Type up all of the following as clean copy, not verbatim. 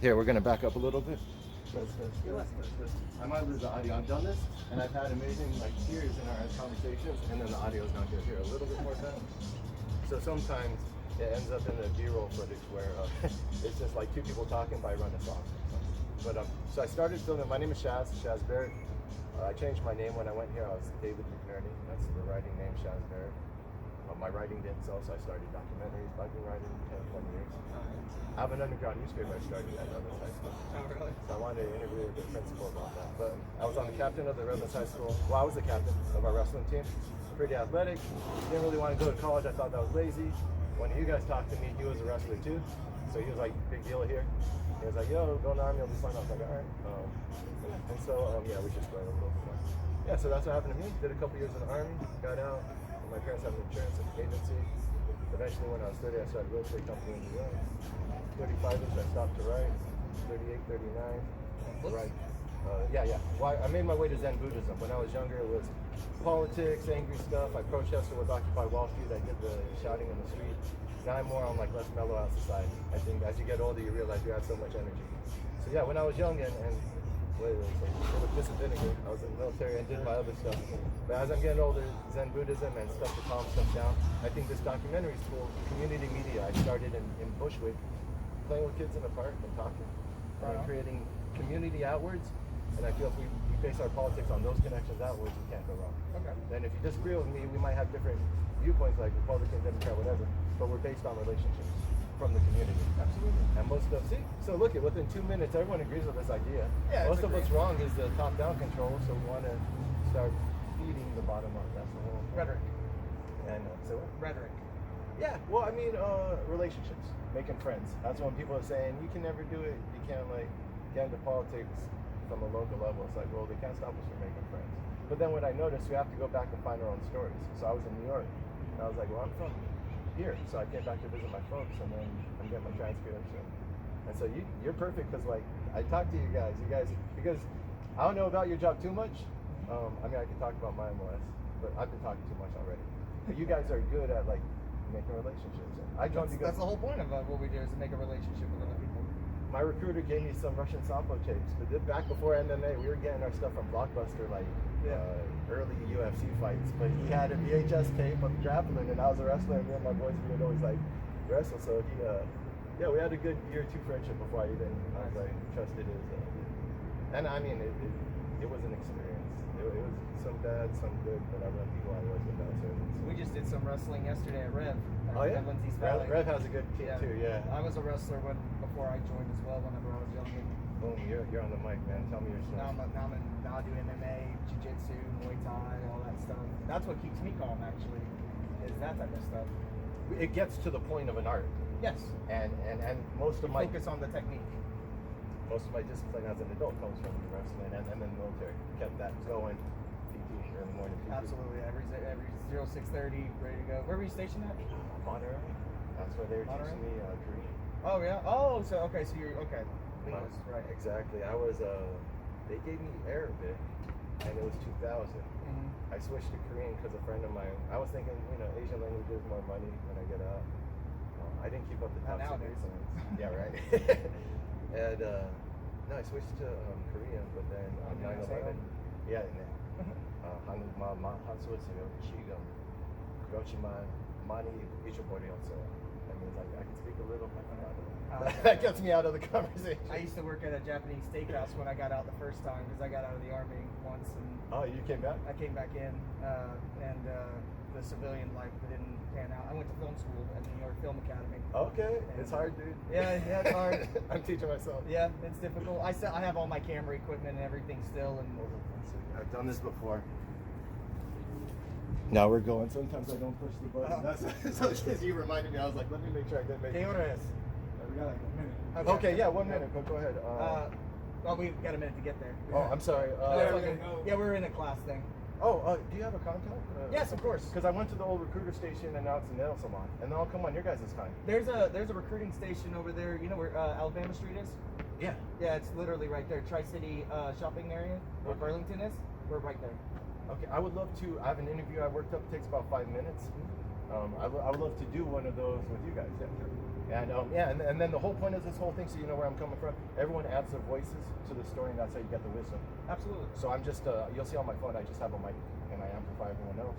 Here, we're gonna back up a little bit. I might lose the audio. I've done this, and I've had amazing tears in our conversations, and then the audio is not good. Here, a little bit more time. So sometimes it ends up in the B-roll footage where it's just like two people talking, but I run a song. But so I started filming. My name is Shaz Barrett. I changed my name when I went here. I was David McNerney. That's the writing name, Shaz Barrett. My writing didn't sell, so I started documentaries. I've been writing 10 years. I have an underground newspaper I started at Redlands High School. Oh, really? So I wanted to interview the principal about that. But I was on the captain of the Redlands High School. Well, I was the captain of our wrestling team. Pretty athletic. Didn't really want to go to college. I thought that was lazy. When you guys talked to me, he was a wrestler too. So he was like, big deal here. He was like, yo, go in the Army, you'll be fine. I was like, all right. And so, yeah, we just went a little bit more. Yeah, so that's what happened to me. Did a couple years in the Army, got out. My parents have an insurance agency. Eventually, when I was 30, I started a real estate company in New York. 35-ish, I stopped to write. 38, 39. Right. Yeah. Well, I made my way to Zen Buddhism. When I was younger, it was politics, angry stuff. I protested with Occupy Wall Street. I did the shouting in the street. Now I'm more on less mellow out society. I think as you get older, you realize you have so much energy. So yeah, when I was young and with Mrs. Vinegar, I was in the military and did my other stuff. But as I'm getting older, Zen Buddhism and stuff to calm stuff down, I think this documentary is cool. Community media. I started in Bushwick, playing with kids in the park and talking, and creating community outwards. And I feel if we base our politics on those connections outwards, we can't go wrong. Okay. And if you disagree with me, we might have different viewpoints, like Republican, Democrat, whatever, but we're based on relationships from the community. Absolutely. And most of, so look at within 2 minutes, everyone agrees with this idea. Yeah, most of what's wrong is the top-down control, so we want to start feeding the bottom up. That's the whole rhetoric. And so what? Rhetoric. Yeah, well, I mean, relationships, making friends. That's when people are saying, you can never do it, you can't get into politics from a local level. It's like, well, they can't stop us from making friends. But then what I noticed, we have to go back and find our own stories. So I was in New York, and I was like, well, I'm from here. So I came back to visit my folks, and then I'm getting my transcripts. And so you're perfect because, I talk to you guys, because I don't know about your job too much. I mean, I can talk about mine less, but I've been talking too much already. But you guys are good at, making relationships. That's the whole point of what we do is to make a relationship with other people. My recruiter gave me some Russian sambo tapes. But back before MMA, we were getting our stuff from Blockbuster, early UFC fights. But he had a VHS tape of grappling, and I was a wrestler, and me and my boys would always wrestle. So he, we had a good year or two friendship before I even trusted his. And I mean, it was an experience. It was some bad, some good, but I run people I was about. So we just did some wrestling yesterday at Rev. Oh yeah, Rev has a good team too. Yeah, I was a wrestler before I joined as well. Whenever I was young. Boom, you're on the mic, man. Tell me your story. Now I do MMA, jiu-jitsu, Muay Thai, all that stuff. That's what keeps me calm, actually, is that type of stuff. It gets to the point of an art. Yes. And most of my focus on the technique. Most of my discipline as an adult comes from wrestling and the military. Kept that going. PT in the morning. PT. Absolutely. Every 06:30, ready to go. Where were you stationed at? Monterey. That's where they were teaching me Korean. Oh yeah. Oh, so you're okay. Linguist, right? Exactly. I was they gave me Arabic, and it was 2000. I switched to Korean because a friend of mine. I was thinking, Asian languages more money when I get out. I didn't keep up the top secret science. Yeah, right. And no, I switched to Korean, but then on 9/11, yeah, 한국말 한수어요 지금 그렇지만 많이 잊어버렸어요. That means I can speak a little. That gets me out of the conversation. I used to work at a Japanese steakhouse when I got out the first time because I got out of the Army once. Oh, you came back? I came back in, and the civilian life didn't pan out. I went to film school at the New York Film Academy. Okay, it's hard, dude. Yeah, it's hard. I'm teaching myself. Yeah, it's difficult. I have all my camera equipment and everything still, and I've done this before. Now we're going. Sometimes I don't push the button. That's so because you reminded me. I was like, let me make sure I didn't make it. We got like a minute. Okay, yeah, 1 minute, but go ahead. Well, we've got a minute to get there. Oh, I'm sorry. We're in a class thing. Oh, do you have a contact? Yes, of course. Because I went to the old recruiter station and now it's a nail salon. And then I'll come on your guys' time. There's a recruiting station over there. You know where Alabama Street is? Yeah. Yeah, it's literally right there. Tri-City shopping area where Burlington is. We're right there. Okay, I would love to. I have an interview I worked up. It takes about 5 minutes. I would love to do one of those with you guys. Yeah, sure. And and then the whole point of this whole thing, so you know where I'm coming from, everyone adds their voices to the story, and that's how you get the wisdom. Absolutely. So I'm just, you'll see on my phone, I just have a mic, and I amplify everyone else.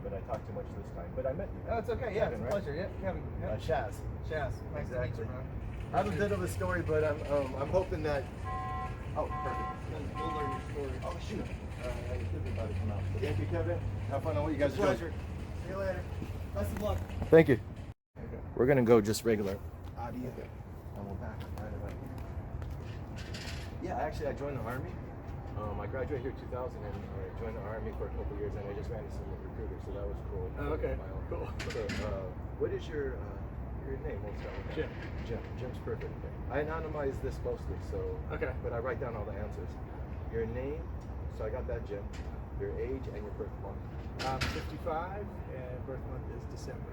But I talk too much this time. But I met you. Oh, it's okay. Yeah, Kevin, it's a right? pleasure. Yeah, Kevin. Yeah. Shaz. Shaz. Nice to meet you, bro. I have a bit of a story, but I'm hoping that. Oh, perfect. We'll learn your story. Oh, shoot. I should be about to come out. But thank you, Kevin. Have fun on what you guys do. Pleasure. See you later. Best of luck. Thank you. Okay. We're gonna go just regular. Audio. And we'll back up right away. Yeah, actually, I joined the Army. I graduated here in 2000 and I joined the Army for a couple years, and I just ran as a recruiter, so that was cool. Oh, okay. Cool. So, what is your name? We'll start with that. Jim. Jim's perfect. I anonymize this mostly, so. Okay. But I write down all the answers. Your name, so I got that, Jim. Your age and your birth month. I'm 55 and birth month is December.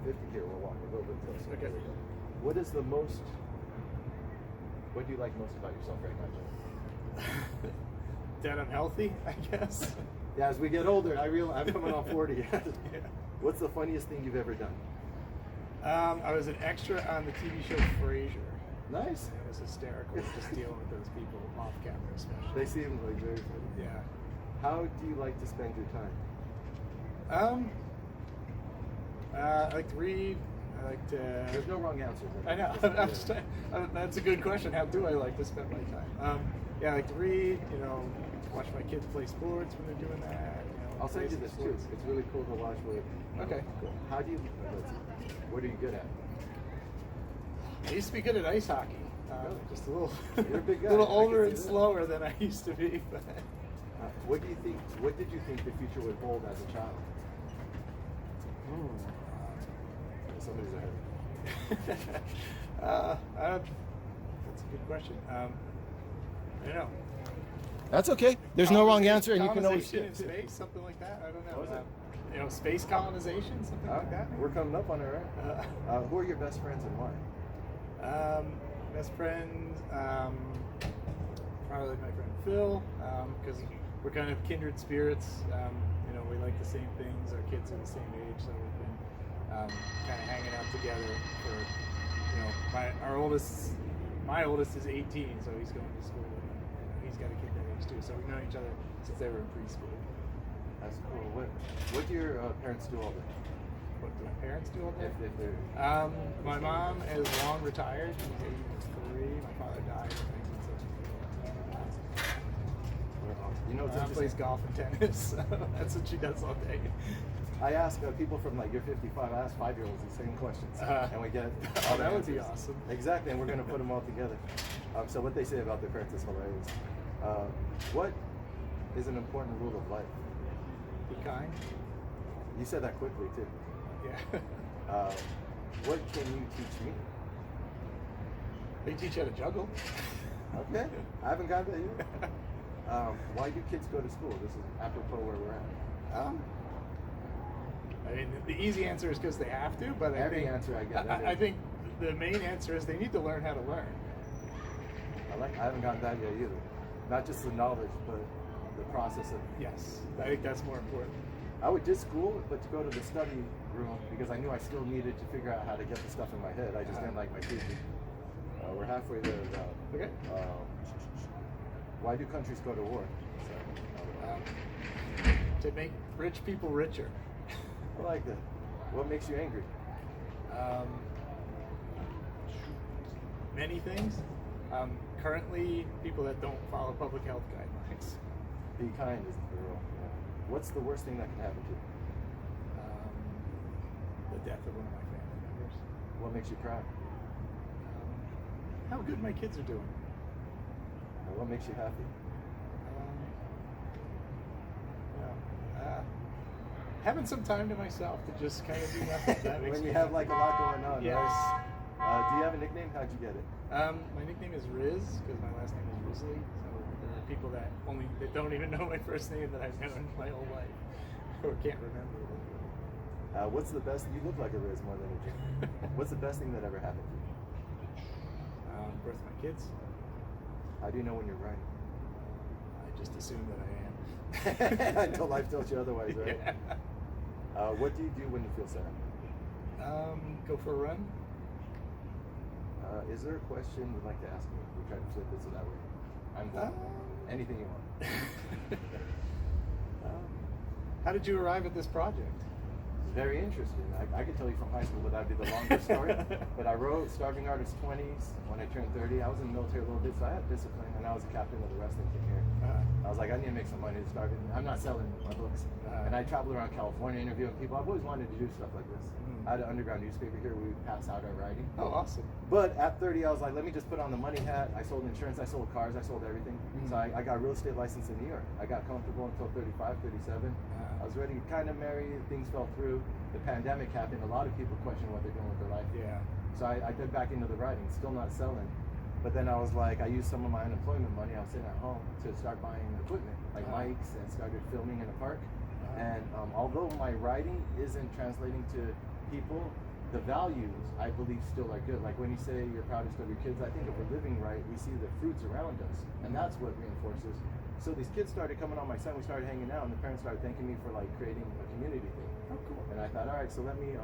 50 here, we'll walk a little bit closer. Okay. Here we go. What do you like most about yourself right now, Jim? That I'm healthy, I guess. Yeah, as we get older, I'm coming on 40. Yeah. What's the funniest thing you've ever done? I was an extra on the TV show Frasier. Nice. It was hysterical just dealing with those people off camera, especially. They seem like very funny. Yeah. How do you like to spend your time? I like to read. I like to. There's no wrong answer. I know. I'm just trying, that's a good question. How do I like to spend my time? Yeah, I like to read. Watch my kids play sports when they're doing that. I'll send you this too. It's really cool to watch. Okay, cool. How do you? What are you good at? I used to be good at ice hockey. Just a little, You're a big guy. little I can older see and that. slower than I used to be. But What do you think? What did you think the future would hold as a child? Somebody's ahead. That's a good question. I don't know. That's okay. There's no wrong answer, and you can always. Colonization in space, something like that. I don't know. What was it? Space colonization, something like that. We're coming up on it, right? Who are your best friends and why? Best friends, probably my friend Phil, because we're kind of kindred spirits. We like the same things. Our kids are the same age, so we've been kind of hanging out together for, my oldest is 18, so he's going to school, and he's got a kid that age too. So we've known each other since they were in preschool. That's cool. What do your parents do all day? What do my parents do all day? If they're My mom is long retired. She's 83. My father died in 1974. You know, My mom plays golf and tennis. So that's what she does all day. I ask people from you're 55. I ask 5-year-olds the same questions, and we get all the That would be answers. awesome. Exactly, and we're going to put them all together. So what they say about their parents is hilarious. What is an important rule of life? Be kind. You said that quickly too. Yeah. What can you teach me? They teach you how to juggle. Okay, I haven't got that yet. Why do kids go to school? This is apropos where we're at. I mean, the easy answer is because they have to, but Every answer I get. I think the main answer is they need to learn how to learn. I haven't gotten that yet either. Not just the knowledge, but the process of. Yes, I think that's more important. I would did school, but to go to the study room because I knew I still needed to figure out how to get the stuff in my head. I just didn't like my teaching. We're halfway there now. Okay. Why do countries go to war? To make rich people richer. I like that. What makes you angry? Many things. Currently, people that don't follow public health guidelines. Be kind is the rule. Yeah. What's the worst thing that can happen to you? The death of one of my family members. What makes you proud? How good my kids are doing. And what makes you happy? Having some time to myself to just kind of do nothing. That makes When me you have happy. like a lot going on. Yes. Right? Do you have a nickname? How'd you get it? My nickname is Riz because my last name is Risley. So there are people that don't even know my first name that I've known my whole life or can't remember it. What's the best? You look like a Riz more than a Jim. What's the best thing that ever happened to you? Birth of my kids. How do you know when you're right? I just assume that I am. Until life tells you otherwise, right? Yeah. What do you do when you feel sad? Go for a run. Is there a question you'd like to ask me? We try to flip it so that way I'm anything you want. How did you arrive at this project? Very interesting. I could tell you from high school, but that'd be the longest story. But I wrote Starving Artist 20s when I turned 30. I was in the military a little bit, so I had discipline, and I was a captain of the wrestling team here. I was like, I need to make some money to start. I'm not selling my books. And I traveled around California interviewing people. I've always wanted to do stuff like this. I had an underground newspaper here. We would pass out our writing. Oh, awesome. But at 30, I was like, let me just put on the money hat. I sold insurance. I sold cars. I sold everything. So I got a real estate license in New York. I got comfortable until 35, 37. I was ready to kind of marry. Things fell through. The pandemic happened. A lot of people questioned what they're doing with their life. Yeah. So I dug back into the writing. Still not selling. But then I was like, I used some of my unemployment money. I was sitting at home to start buying equipment, like mics, and started filming in a park. And although my writing isn't translating to people, the values, I believe, still are good. Like when you say you're proudest of your kids, I think if we're living right, we see the fruits around us. And that's what reinforces. So these kids started coming on my site, we started hanging out, and the parents started thanking me for like creating a community thing. Oh, cool. And I thought, all right, so let me,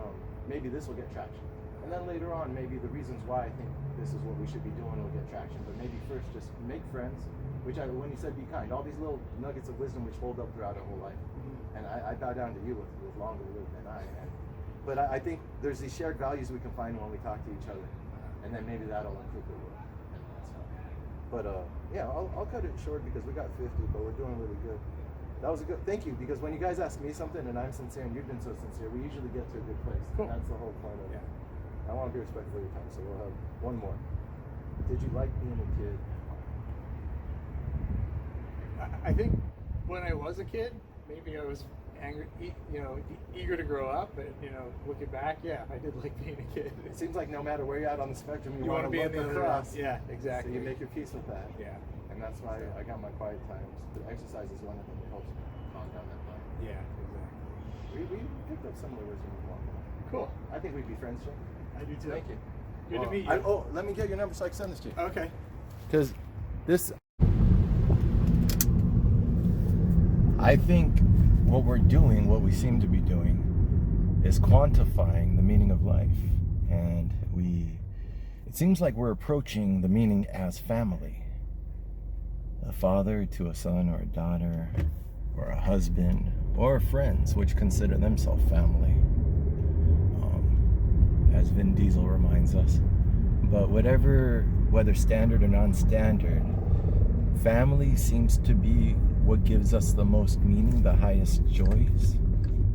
maybe this will get traction. And then later on, maybe the reasons why I think this is what we should be doing will get traction. But maybe first, just make friends, when you said be kind, all these little nuggets of wisdom which hold up throughout our whole life. And I bow down to you with longer lived than I am. But I think there's these shared values we can find when we talk to each other. And then maybe that'll improve the world. But yeah, I'll cut it short because we got 50, but we're doing really good. That was a good, thank you, because when you guys ask me something and I'm sincere and you've been so sincere, we usually get to a good place. Cool. That's the whole point of it. I want to be respectful of your time, so we'll have one more. Did you like being a kid? I think when I was a kid, maybe I was angry, eager to grow up, but looking back, yeah, I did like being a kid. It seems like no matter where you're at on the spectrum, you want to be look in the across. Yeah, exactly. So you make your peace with that. Yeah. And that's why I got my quiet times. The exercise is one of them that helps calm down that mind. Yeah, exactly. We picked up similar wisdom as well. Cool. I think we'd be friends, Jim. I do too. Thank you. Good to meet you. Let me get your number so I can send this to you. Okay. Because this, I think what we're doing, what we seem to be doing, is quantifying the meaning of life. And it seems like we're approaching the meaning as family. A father to a son or a daughter, or a husband, or friends, which consider themselves family. As Vin Diesel reminds us. But whether standard or non-standard, family seems to be what gives us the most meaning, the highest joys,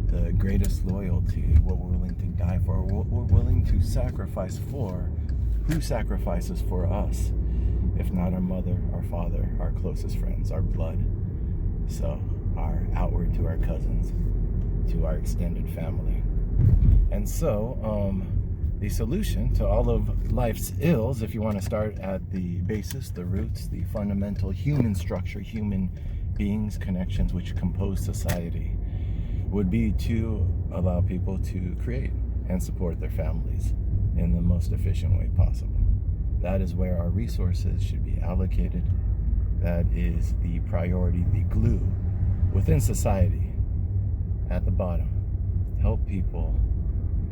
the greatest loyalty, what we're willing to die for, what we're willing to sacrifice for. Who sacrifices for us, if not our mother, our father, our closest friends, our blood? So, our outward to our cousins, to our extended family. And so, the solution to all of life's ills, if you want to start at the basis, the roots, the fundamental human structure, human beings, connections which compose society, would be to allow people to create and support their families in the most efficient way possible. That is where our resources should be allocated. That is the priority, the glue within society at the bottom. Help people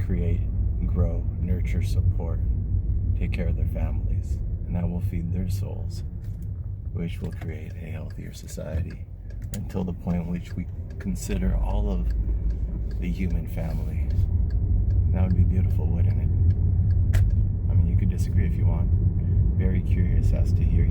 create, grow, nurture, support, take care of their families, and that will feed their souls, which will create a healthier society until the point in which we consider all of the human family. That would be beautiful, wouldn't it? I mean, you could disagree if you want. Very curious as to hear